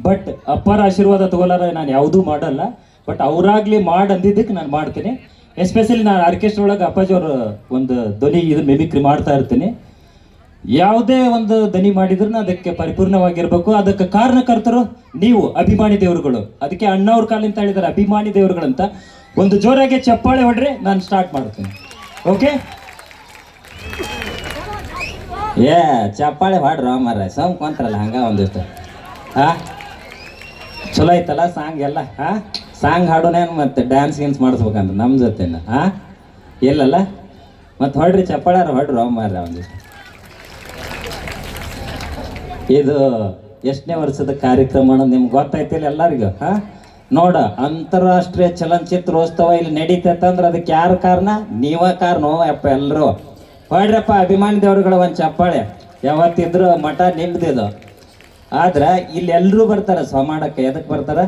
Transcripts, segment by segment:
But ಅಪ್ಪರ ಆಶೀರ್ವಾದ ತಗೊಲಾರ ನಾನು ಯಾವುದೂ ಮಾಡಲ್ಲ. ಬಟ್ ಅವರಾಗ್ಲಿ ಮಾಡಿ ಅಂದಿದ್ದಕ್ಕೆ ನಾನು ಮಾಡ್ತೀನಿ. ಎಸ್ಪೆಷಲಿ ನಾನು ಆರ್ಕೆಸ್ಟ್ರಾ ಒಳಗೆ ಅಪ್ಪಾಜಿಯವ್ರ ಒಂದು ಧ್ವನಿ ಇದು ಮಿಮಿಕ್ರಿ ಮಾಡ್ತಾ ಇರ್ತೀನಿ. ಯಾವುದೇ ಒಂದು ದನಿ ಮಾಡಿದ್ರು ಅದಕ್ಕೆ ಪರಿಪೂರ್ಣವಾಗಿರ್ಬೇಕು. ಅದಕ್ಕೆ ಕಾರಣಕರ್ತರು ನೀವು ಅಭಿಮಾನಿ ದೇವರುಗಳು. ಅದಕ್ಕೆ ಅಣ್ಣವ್ರ ಕಾಲಿಂತ ಹೇಳಿದಾರೆ ಅಭಿಮಾನಿ ದೇವರುಗಳಂತ. ಒಂದು ಜೋರಾಗಿ ಚಪ್ಪಾಳೆ ಹೊಡ್ರಿ, ನಾನು ಸ್ಟಾರ್ಟ್ ಮಾಡ್ತೀನಿ. ಓಕೆ, ಏ ಚಪ್ಪಾಳೆ ಹಾಡ್ರ ಮಾರ ಸಂಕೊಂತ್ರಲ್ಲ ಹಂಗ ಒಂದಿಷ್ಟು. ಚಲೋ ಐತಲ್ಲ ಸಾಂಗ್ ಎಲ್ಲ. ಸಾಂಗ್ ಹಾಡೋನೇನು ಮತ್ತೆ ಡ್ಯಾನ್ಸ್ ಗೀನ್ಸ್ ಮಾಡಿಸ್ಬೇಕಂತ ನಮ್ಮ ಜೊತೆನ. ಇಲ್ಲಲ್ಲ ಮತ್ತೆ ಹೊಡ್ರಿ ಚಪ್ಪಾಳ್ಯಾರ ಹೊಡ್ರು ಮಾರ ಒಂದಿಷ್ಟು. ಇದು ಎಷ್ಟನೇ ವರ್ಷದ ಕಾರ್ಯಕ್ರಮ ಅನ್ನೋದು ನಿಮ್ಗೆ ಗೊತ್ತಾಯ್ತಿಲ್ಲ ಎಲ್ಲರಿಗೂ. ನೋಡ, ಅಂತಾರಾಷ್ಟ್ರೀಯ ಚಲನಚಿತ್ರೋತ್ಸವ ಇಲ್ಲಿ ನಡೀತೈತಂದ್ರೆ ಅದಕ್ಕೆ ಯಾರು ಕಾರಣ? ನೀವ ಕಾರಣ ಅಪ್ಪ. ಎಲ್ಲರೂ ಹೊಡ್ರಪ್ಪ ಅಭಿಮಾನಿ ದೇವ್ರುಗಳು ಒಂದು ಚಪ್ಪಾಳೆ. ಯಾವತ್ತಿದ್ರು ಮಠ ನಿಮ್ದಿದು. ಆದ್ರೆ ಇಲ್ಲಿ ಎಲ್ಲರೂ ಬರ್ತಾರೆ ಸೋಮಾಡಕ್ಕೆ. ಎದಕ್ಕೆ ಬರ್ತಾರ?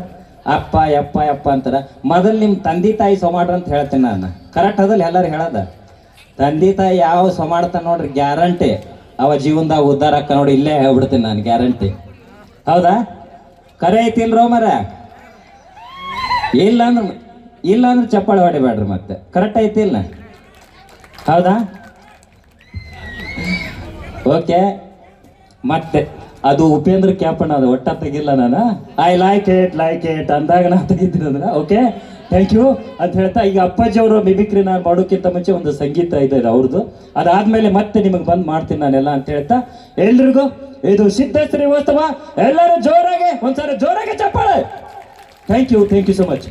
ಅಪ್ಪ ಯಪ್ಪ ಯಪ್ಪ ಅಂತಾರ. ಮೊದಲು ನಿಮ್ಮ ತಂದೆ ತಾಯಿ ಸೋಮಾಡ್ರ ಅಂತ ಹೇಳ್ತೀನಿ ನಾನು. ಕರೆಕ್ಟ್ ಅದಲ್ಲ ಎಲ್ಲರೂ ಹೇಳೋದ? ತಂದೆ ತಾಯಿ ಯಾವ ಸೋಮಾಡ್ತಾನೆ ನೋಡ್ರಿ, ಗ್ಯಾರಂಟಿ ಅವ ಜೀವನದಾಗ ಉದ್ಧಾರ ಅಕ್ಕ ನೋಡಿ. ಇಲ್ಲೇ ಹೇಳ್ಬಿಡ್ತೀನಿ ನಾನು, ಗ್ಯಾರಂಟಿ. ಹೌದಾ? ಕರೆ ಐತಿಲ್ರೋ ಮರ? ಇಲ್ಲಾಂದ್ರೆ ಚಪ್ಪಾಳೆ ಹೊಡಿಬೇಡ್ರಿ ಮತ್ತೆ. ಕರೆಕ್ಟ್ ಐತಿಲ್ಲ? ಹೌದಾ? ಓಕೆ. ಮತ್ತೆ ಅದು ಉಪೇಂದ್ರ ಕ್ಯಾಪಣ್ಣ, ಅದು ಒಟ್ಟ ತೆಗಿಲ್ಲ ನಾನು. ಐ ಲೈಕ್ ಇಟ್ ಅಂದಾಗ ನಾನು ತೆಗಿದ್ದೀನಿ ಅದನ್ನ. ಓಕೆ, ಥ್ಯಾಂಕ್ ಯು ಅಂತ ಹೇಳ್ತಾ, ಈಗ ಅಪ್ಪಾಜಿ ಅವರು ಮಿಮಿಕ್ರಿ ನಾನು ಮಾಡೋಕ್ಕಿಂತ ಮುಂಚೆ ಒಂದು ಸಂಗೀತ ಇದೆ ಅವ್ರದ್ದು. ಅದಾದ್ಮೇಲೆ ಮತ್ತೆ ನಿಮಗೆ ಬಂದ್ ಮಾಡ್ತೀನಿ ನಾನೆಲ್ಲ ಅಂತ ಹೇಳ್ತಾ, ಎಲ್ರಿಗೂ ಇದು ಸಿದ್ದೇಶ್ವರಿ ಉತ್ಸವ. ಎಲ್ಲರೂ ಜೋರಾಗಿ ಒಂದ್ಸಾರಿ ಜೋರಾಗಿ ಚಪ್ಪಾಳೆ. Thank you so much.